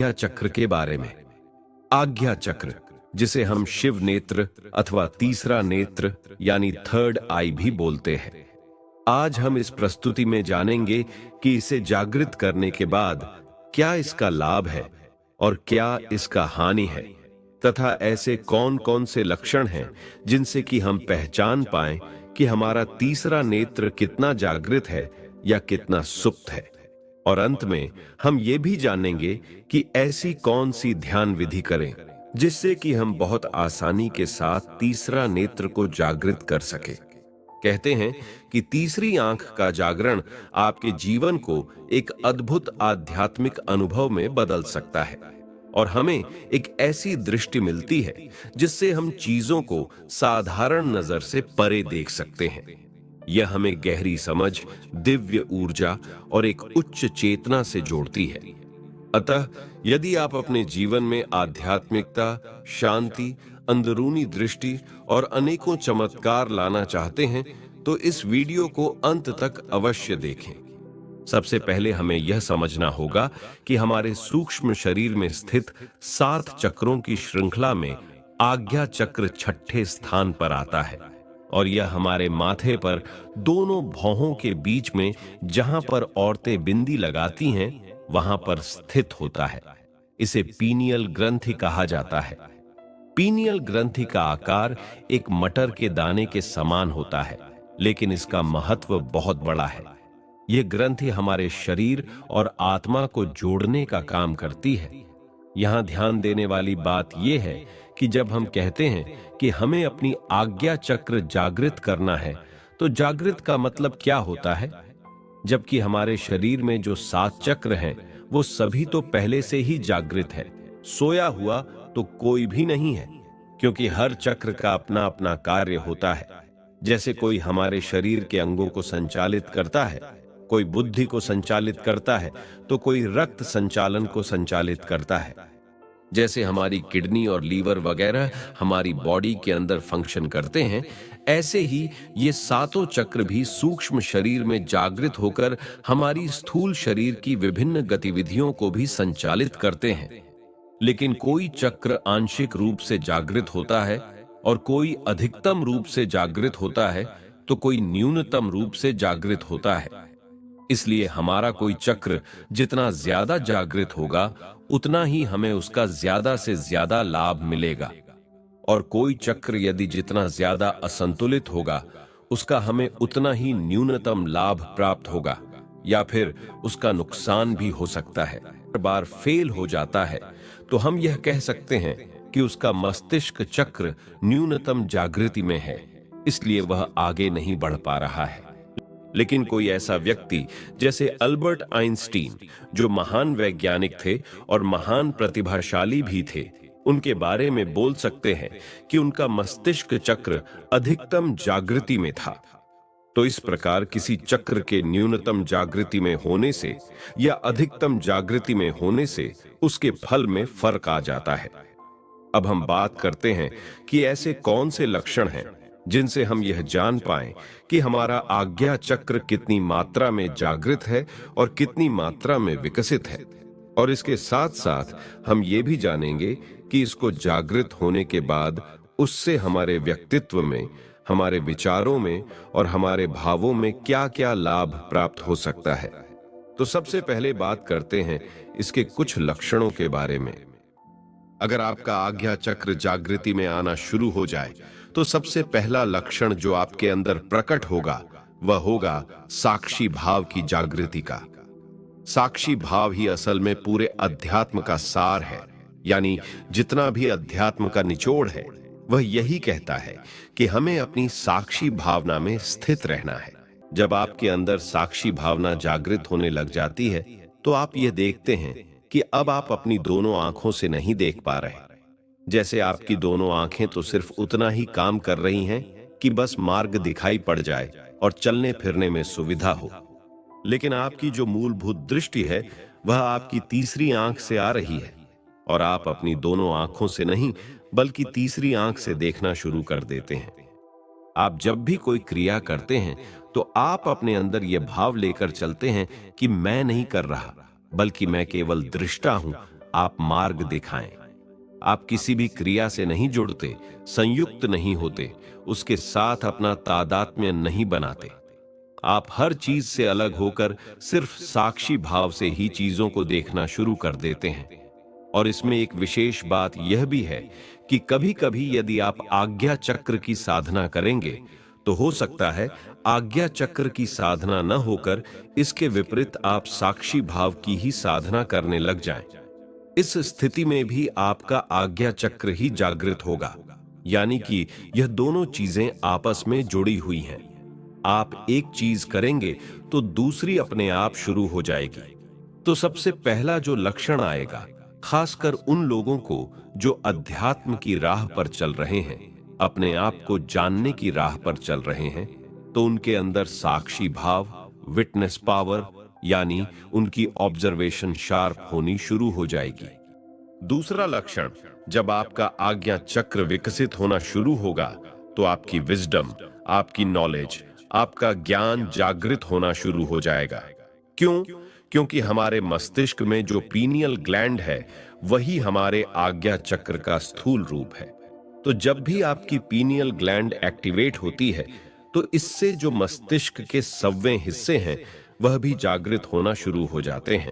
आज्ञा चक्र के बारे में। आज्ञा चक्र, जिसे हम शिव नेत्र अथवा तीसरा नेत्र यानी थर्ड आई भी बोलते हैं। आज हम इस प्रस्तुति में जानेंगे कि इसे जागृत करने के बाद क्या इसका लाभ है और क्या इसका हानि है, तथा ऐसे कौन कौन से लक्षण हैं जिनसे कि हम पहचान पाएं कि हमारा तीसरा नेत्र कितना जागृत है या कितना सुप्त है। और अंत में हम ये भी जानेंगे कि ऐसी कौन सी ध्यान विधि करें जिससे कि हम बहुत आसानी के साथ तीसरा नेत्र को जागृत कर सके। कहते हैं कि तीसरी आंख का जागरण आपके जीवन को एक अद्भुत आध्यात्मिक अनुभव में बदल सकता है और हमें एक ऐसी दृष्टि मिलती है जिससे हम चीजों को साधारण नजर से परे देख सकते हैं। यह हमें गहरी समझ, दिव्य ऊर्जा और एक उच्च चेतना से जोड़ती है। अतः यदि आप अपने जीवन में आध्यात्मिकता, शांति, अंदरूनी दृष्टि और अनेकों चमत्कार लाना चाहते हैं तो इस वीडियो को अंत तक अवश्य देखें। सबसे पहले हमें यह समझना होगा कि हमारे सूक्ष्म शरीर में स्थित 7 चक्रों की श्रृंखला में आज्ञा चक्र छठे स्थान पर आता है और यह हमारे माथे पर दोनों भौहों के बीच में, जहां पर औरतें बिंदी लगाती हैं, वहां पर स्थित होता है। इसे पीनियल ग्रंथि कहा जाता है। पीनियल ग्रंथि का आकार एक मटर के दाने के समान होता है, लेकिन इसका महत्व बहुत बड़ा है। यह ग्रंथि हमारे शरीर और आत्मा को जोड़ने का काम करती है। यहां ध्यान देने वाली बात यह है कि जब हम कहते हैं कि हमें अपनी आज्ञा चक्र जागृत करना है, तो जागृत का मतलब क्या होता है? जबकि हमारे शरीर में जो 7 चक्र हैं, वो सभी तो पहले से ही जागृत है। सोया हुआ तो कोई भी नहीं है, क्योंकि हर चक्र का अपना अपना कार्य होता है। जैसे कोई हमारे शरीर के अंगों को संचालित करता है, कोई बुद्धि को संचालित करता है, तो कोई रक्त संचालन को संचालित करता है। जैसे हमारी किडनी और लीवर वगैरह हमारी बॉडी के अंदर फंक्शन करते हैं, ऐसे ही ये 7 चक्र भी सूक्ष्म शरीर में जागृत होकर हमारी स्थूल शरीर की विभिन्न गतिविधियों को भी संचालित करते हैं। लेकिन कोई चक्र आंशिक रूप से जागृत होता है और कोई अधिकतम रूप से जागृत होता है, तो कोई न्यूनतम रूप से जागृत होता है। इसलिए हमारा कोई चक्र जितना ज्यादा जागृत होगा, उतना ही हमें उसका ज्यादा से ज्यादा लाभ मिलेगा, और कोई चक्र यदि जितना ज्यादा असंतुलित होगा, उसका हमें उतना ही न्यूनतम लाभ प्राप्त होगा, या फिर उसका नुकसान भी हो सकता है। हर बार फेल हो जाता है तो हम यह कह सकते हैं कि उसका मस्तिष्क चक्र न्यूनतम जागृति में है, इसलिए वह आगे नहीं बढ़ पा रहा है। लेकिन कोई ऐसा व्यक्ति जैसे अल्बर्ट आइंस्टीन, जो महान वैज्ञानिक थे और महान प्रतिभाशाली भी थे, उनके बारे में बोल सकते हैं कि उनका मस्तिष्क चक्र अधिकतम जागृति में था। तो इस प्रकार किसी चक्र के न्यूनतम जागृति में होने से या अधिकतम जागृति में होने से उसके फल में फर्क आ जाता है। अब हम बात करते हैं कि ऐसे कौन से लक्षण हैं जिनसे हम यह जान पाएं कि हमारा आज्ञा चक्र कितनी मात्रा में जागृत है और कितनी मात्रा में विकसित है। और इसके साथ साथ हम ये भी जानेंगे कि इसको जागृत होने के बाद उससे हमारे व्यक्तित्व में, हमारे विचारों में और हमारे भावों में क्या-क्या लाभ प्राप्त हो सकता है। तो सबसे पहले बात करते हैं इसके कुछ लक्षणों के बारे में। अगर आपका आज्ञा चक्र जागृति में आना शुरू हो जाए, तो सबसे पहला लक्षण जो आपके अंदर प्रकट होगा, वह होगा साक्षी भाव की जागृति का। साक्षी भाव ही असल में पूरे अध्यात्म का सार है, यानी जितना भी अध्यात्म का निचोड़ है, वह यही कहता है कि हमें अपनी साक्षी भावना में स्थित रहना है। जब आपके अंदर साक्षी भावना जागृत होने लग जाती है, तो आप ये देखते हैं कि अब आप अपनी दोनों आंखों से नहीं देख पा रहे। जैसे आपकी दोनों आंखें तो सिर्फ उतना ही काम कर रही हैं कि बस मार्ग दिखाई पड़ जाए और चलने फिरने में सुविधा हो, लेकिन आपकी जो मूलभूत दृष्टि है वह आपकी तीसरी आंख से आ रही है, और आप अपनी दोनों आंखों से नहीं बल्कि तीसरी आंख से देखना शुरू कर देते हैं। आप जब भी कोई क्रिया करते हैं तो आप अपने अंदर यह भाव लेकर चलते हैं कि मैं नहीं कर रहा, बल्कि मैं केवल दृष्टा हूं, आप मार्ग दिखाएं। आप किसी भी क्रिया से नहीं जुड़ते, संयुक्त नहीं होते, उसके साथ अपना तादात्म्य नहीं बनाते। आप हर चीज से अलग होकर सिर्फ साक्षी भाव से ही चीजों को देखना शुरू कर देते हैं। और इसमें एक विशेष बात यह भी है कि कभी-कभी यदि आप आज्ञा चक्र की साधना करेंगे, तो हो सकता है आज्ञा चक्र की साधना न होकर इसके विपरीत आप साक्षी भाव की ही साधना करने लग जाएं। इस स्थिति में भी आपका आज्ञा चक्र ही जागृत होगा, यानी कि यह दोनों चीजें आपस में जुड़ी हुई हैं। आप एक चीज करेंगे तो दूसरी अपने आप शुरू हो जाएगी। तो सबसे पहला जो लक्षण आएगा, खासकर उन लोगों को जो अध्यात्म की राह पर चल रहे हैं, अपने आप को जानने की राह पर चल रहे हैं, तो उनके अंदर साक्षी भाव, विटनेस पावर, यानी उनकी ऑब्जर्वेशन शार्प होनी शुरू हो जाएगी। दूसरा लक्षण, जब आपका आज्ञा चक्र विकसित होना शुरू होगा, तो आपकी विजडम, आपकी नॉलेज, आपका ज्ञान जागृत होना शुरू हो जाएगा। क्यों? क्योंकि हमारे मस्तिष्क में जो पीनियल ग्लैंड है, वही हमारे आज्ञा चक्र का स्थूल रूप है। तो जब भी आपकी पीनियल ग्लैंड एक्टिवेट होती है, तो इससे जो मस्तिष्क के 100वें हिस्से हैं, वह भी जागृत होना शुरू हो जाते हैं।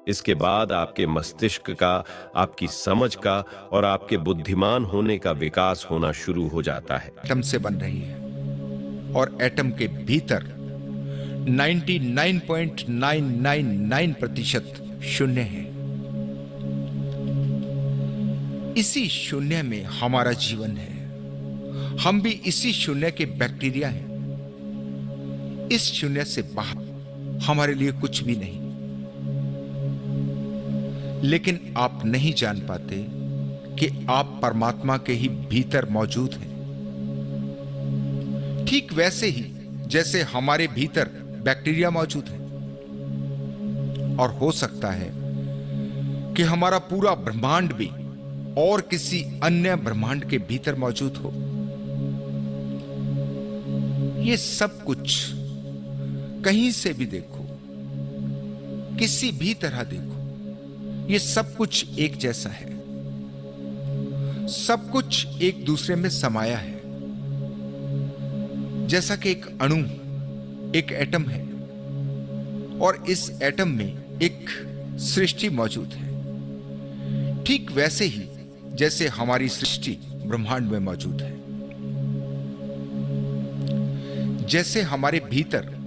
इसके बाद आपके मस्तिष्क का, आपकी समझ का और आपके बुद्धिमान होने का विकास होना शुरू हो जाता है। एटम से बन रही है और एटम के भीतर 99.999% शून्य है। इसी शून्य में हमारा जीवन है। हम भी इसी शून्य के बैक्टीरिया हैं। इस शून्य से बाहर हमारे लिए कुछ भी नहीं। लेकिन आप नहीं जान पाते कि आप परमात्मा के ही भीतर मौजूद हैं। ठीक वैसे ही जैसे हमारे भीतर बैक्टीरिया मौजूद है। और हो सकता है कि हमारा पूरा ब्रह्मांड भी और किसी अन्य ब्रह्मांड के भीतर मौजूद हो। ये सब कुछ कहीं से भी देखो, किसी भी तरह देखो, ये सब कुछ एक जैसा है। सब कुछ एक दूसरे में समाया है। जैसा कि एक अणु, एक एटम है और इस एटम में एक सृष्टि मौजूद है। ठीक वैसे ही जैसे हमारी सृष्टि ब्रह्मांड में मौजूद है। जैसे हमारे भीतर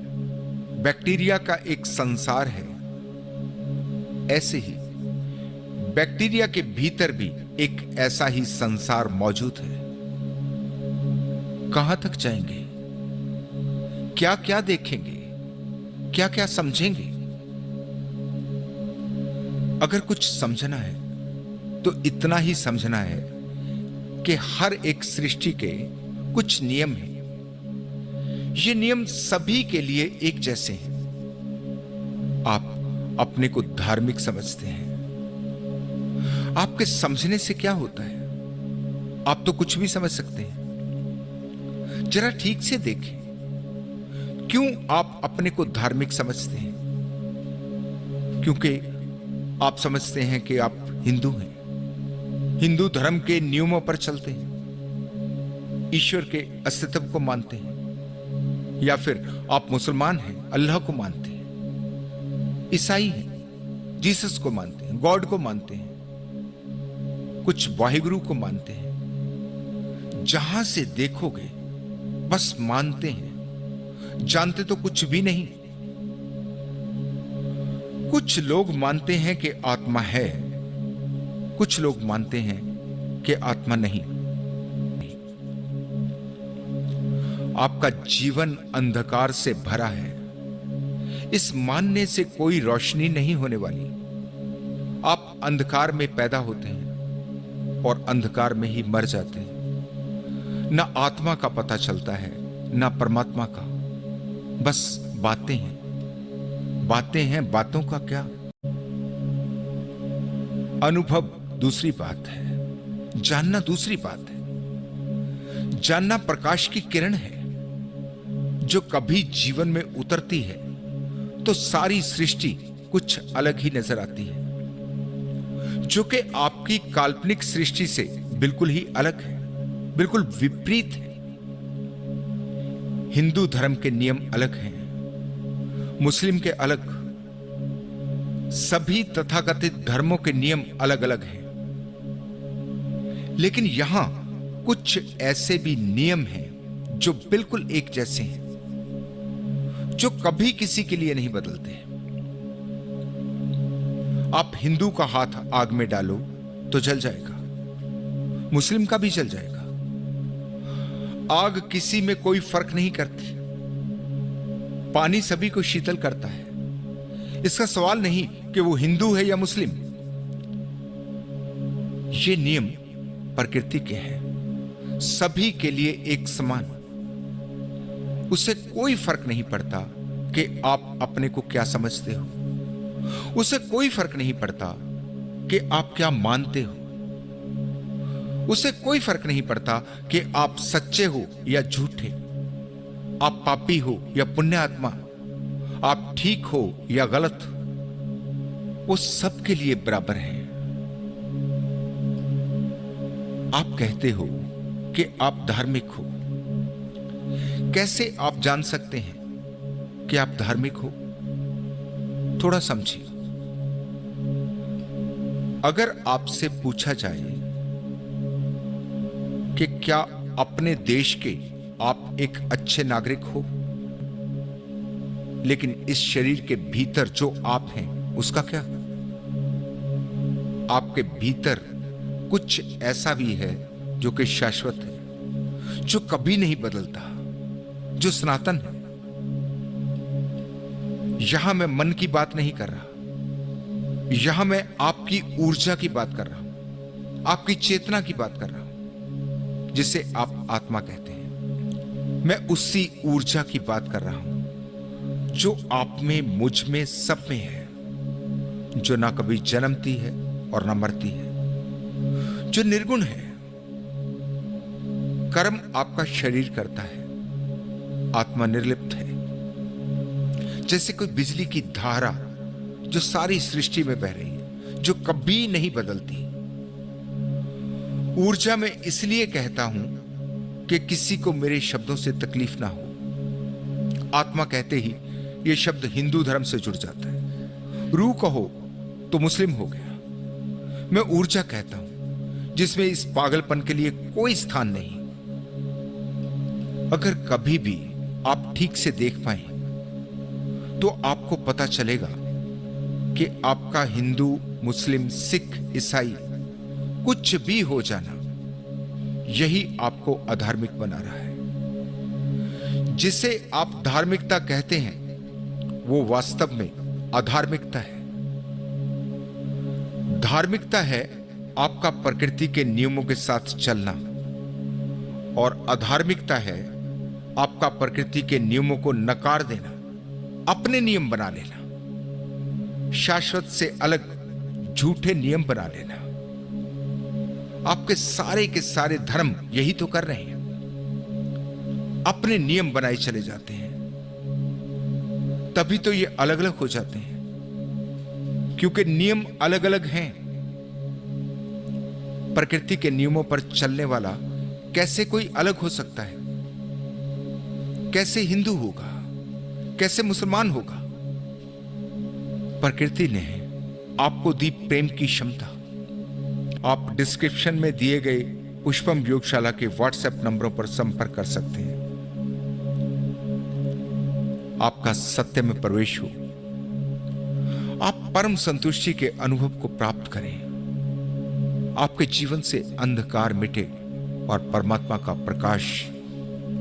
बैक्टीरिया का एक संसार है, ऐसे ही बैक्टीरिया के भीतर भी एक ऐसा ही संसार मौजूद है। कहां तक जाएंगे? क्या क्या देखेंगे? क्या क्या समझेंगे? अगर कुछ समझना है तो इतना ही समझना है कि हर एक सृष्टि के कुछ नियम हैं। ये नियम सभी के लिए एक जैसे हैं। आप अपने को धार्मिक समझते हैं। आपके समझने से क्या होता है? आप तो कुछ भी समझ सकते हैं। जरा ठीक से देखें, क्यों आप अपने को धार्मिक समझते हैं? क्योंकि आप समझते हैं कि आप हिंदू हैं, हिंदू धर्म के नियमों पर चलते हैं, ईश्वर के अस्तित्व को मानते हैं। या फिर आप मुसलमान हैं, अल्लाह को मानते हैं, ईसाई हैं, जीसस को मानते हैं, गॉड को मानते हैं, कुछ वाहिगुरु को मानते हैं। जहां से देखोगे बस मानते हैं, जानते तो कुछ भी नहीं। कुछ लोग मानते हैं कि आत्मा है, कुछ लोग मानते हैं कि आत्मा नहीं। आपका जीवन अंधकार से भरा है। इस मानने से कोई रोशनी नहीं होने वाली। आप अंधकार में पैदा होते हैं और अंधकार में ही मर जाते हैं। ना आत्मा का पता चलता है, ना परमात्मा का। बस बातें हैं, बातें हैं, बातों का क्या? अनुभव दूसरी बात है, जानना दूसरी बात है। जानना प्रकाश की किरण है जो कभी जीवन में उतरती है तो सारी सृष्टि कुछ अलग ही नजर आती है। जो कि आपकी काल्पनिक सृष्टि से बिल्कुल ही अलग है, बिल्कुल विपरीत है। हिंदू धर्म के नियम अलग हैं, मुस्लिम के अलग, सभी तथाकथित धर्मों के नियम अलग अलग हैं। लेकिन यहां कुछ ऐसे भी नियम हैं जो बिल्कुल एक जैसे हैं, जो कभी किसी के लिए नहीं बदलते। आप हिंदू का हाथ आग में डालो तो जल जाएगा, मुस्लिम का भी जल जाएगा। आग किसी में कोई फर्क नहीं करती, पानी सभी को शीतल करता है। इसका सवाल नहीं कि वो हिंदू है या मुस्लिम। ये नियम प्रकृति के हैं, सभी के लिए एक समान। उससे कोई फर्क नहीं पड़ता कि आप अपने को क्या समझते हो, उससे कोई फर्क नहीं पड़ता कि आप क्या मानते हो, उससे कोई फर्क नहीं पड़ता कि आप सच्चे हो या झूठे, आप पापी हो या पुण्य आत्मा, आप ठीक हो या गलत। वो सबके लिए बराबर है। आप कहते हो कि आप धार्मिक हो। कैसे आप जान सकते हैं कि आप धार्मिक हो? थोड़ा समझिए। अगर आपसे पूछा जाए कि क्या अपने देश के आप एक अच्छे नागरिक हो, लेकिन इस शरीर के भीतर जो आप हैं उसका क्या? आपके भीतर कुछ ऐसा भी है जो कि शाश्वत है, जो कभी नहीं बदलता, जो सनातन है। यहां मैं मन की बात नहीं कर रहा, यहां मैं आपकी ऊर्जा की बात कर रहा हूं, आपकी चेतना की बात कर रहा हूं, जिसे आप आत्मा कहते हैं। मैं उसी ऊर्जा की बात कर रहा हूं जो आप में, मुझ में, सब में है, जो ना कभी जन्मती है और ना मरती है, जो निर्गुण है। कर्म आपका शरीर करता है, आत्मा निर्लिप्त है। जैसे कोई बिजली की धारा जो सारी सृष्टि में बह रही है, जो कभी नहीं बदलती। ऊर्जा में इसलिए कहता हूं कि किसी को मेरे शब्दों से तकलीफ ना हो। आत्मा कहते ही यह शब्द हिंदू धर्म से जुड़ जाता है। रूह कहो तो मुस्लिम हो गया। मैं ऊर्जा कहता हूं जिसमें इस पागलपन के लिए कोई स्थान नहीं। अगर कभी भी आप ठीक से देख पाए तो आपको पता चलेगा कि आपका हिंदू, मुस्लिम, सिख, ईसाई कुछ भी हो जाना, यही आपको अधार्मिक बना रहा है। जिसे आप धार्मिकता कहते हैं वो वास्तव में अधार्मिकता है। धार्मिकता है आपका प्रकृति के नियमों के साथ चलना, और अधार्मिकता है आपका प्रकृति के नियमों को नकार देना, अपने नियम बना लेना, शाश्वत से अलग झूठे नियम बना लेना। आपके सारे के सारे धर्म यही तो कर रहे हैं, अपने नियम बनाए चले जाते हैं। तभी तो ये अलग अलग हो जाते हैं, क्योंकि नियम अलग अलग हैं। प्रकृति के नियमों पर चलने वाला कैसे कोई अलग हो सकता है? कैसे हिंदू होगा? कैसे मुसलमान होगा? प्रकृति ने आपको दी प्रेम की क्षमता। आप डिस्क्रिप्शन में दिए गए पुष्पम योगशाला के व्हाट्सएप नंबरों पर संपर्क कर सकते हैं। आपका सत्य में प्रवेश हो, आप परम संतुष्टि के अनुभव को प्राप्त करें, आपके जीवन से अंधकार मिटे और परमात्मा का प्रकाश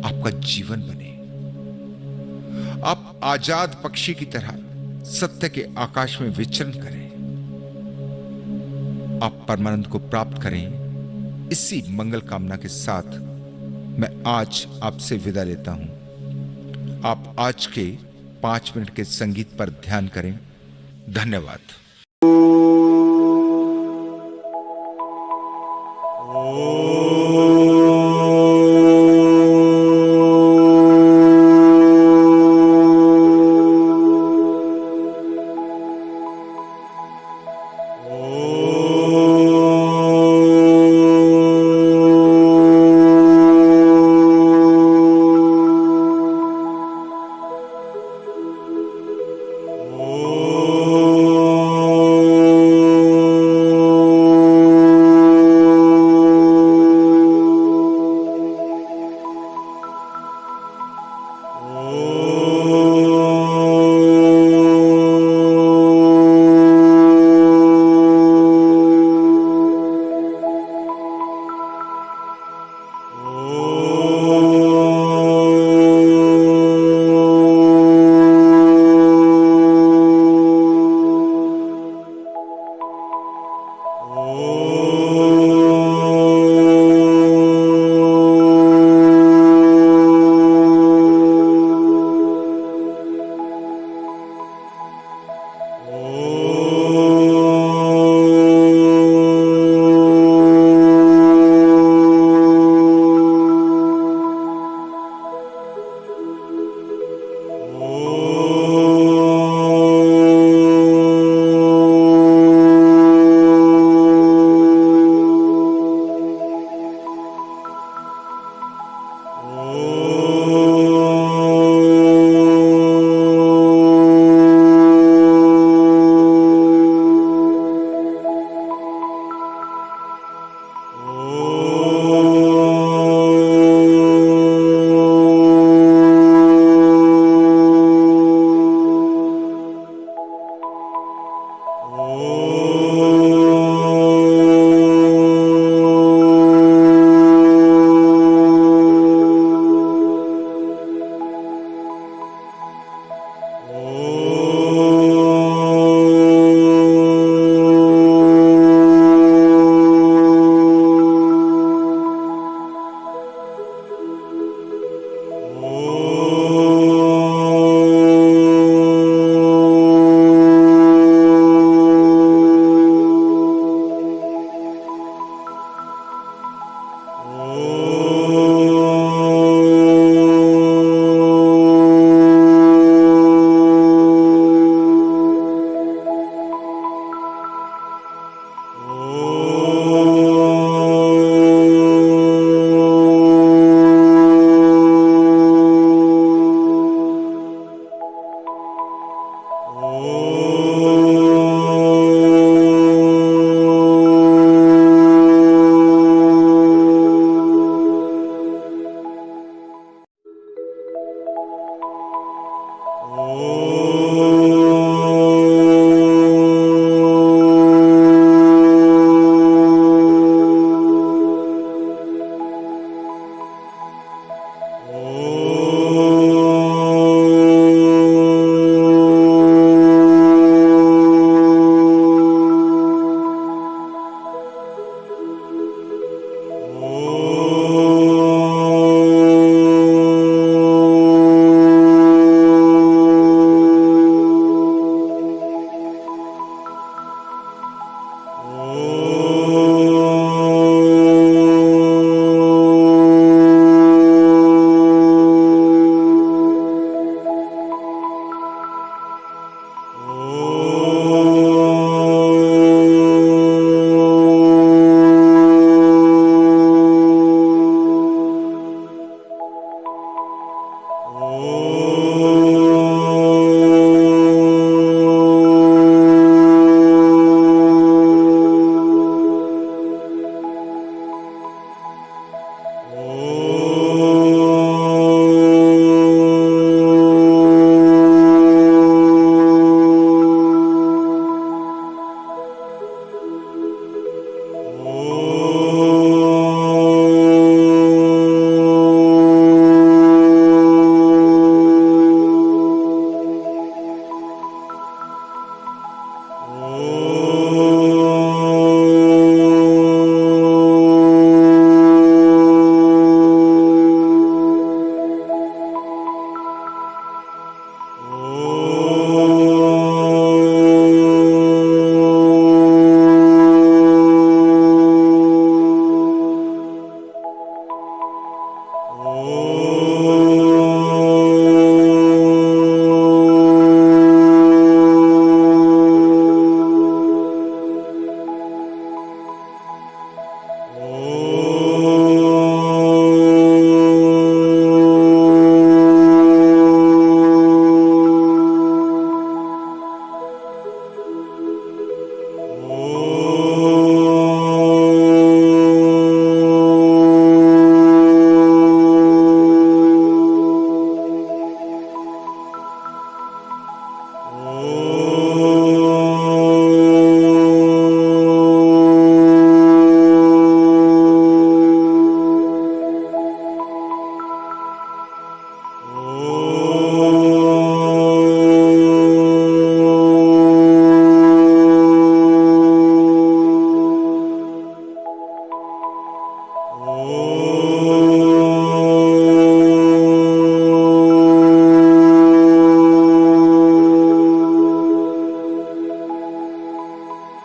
आपका जीवन बने। आप आजाद पक्षी की तरह सत्य के आकाश में विचरण करें। आप परमानंद को प्राप्त करें। इसी मंगल कामना के साथ मैं आज आपसे विदा लेता हूं। आप आज के 5 मिनट के संगीत पर ध्यान करें। धन्यवाद। Oh Oh.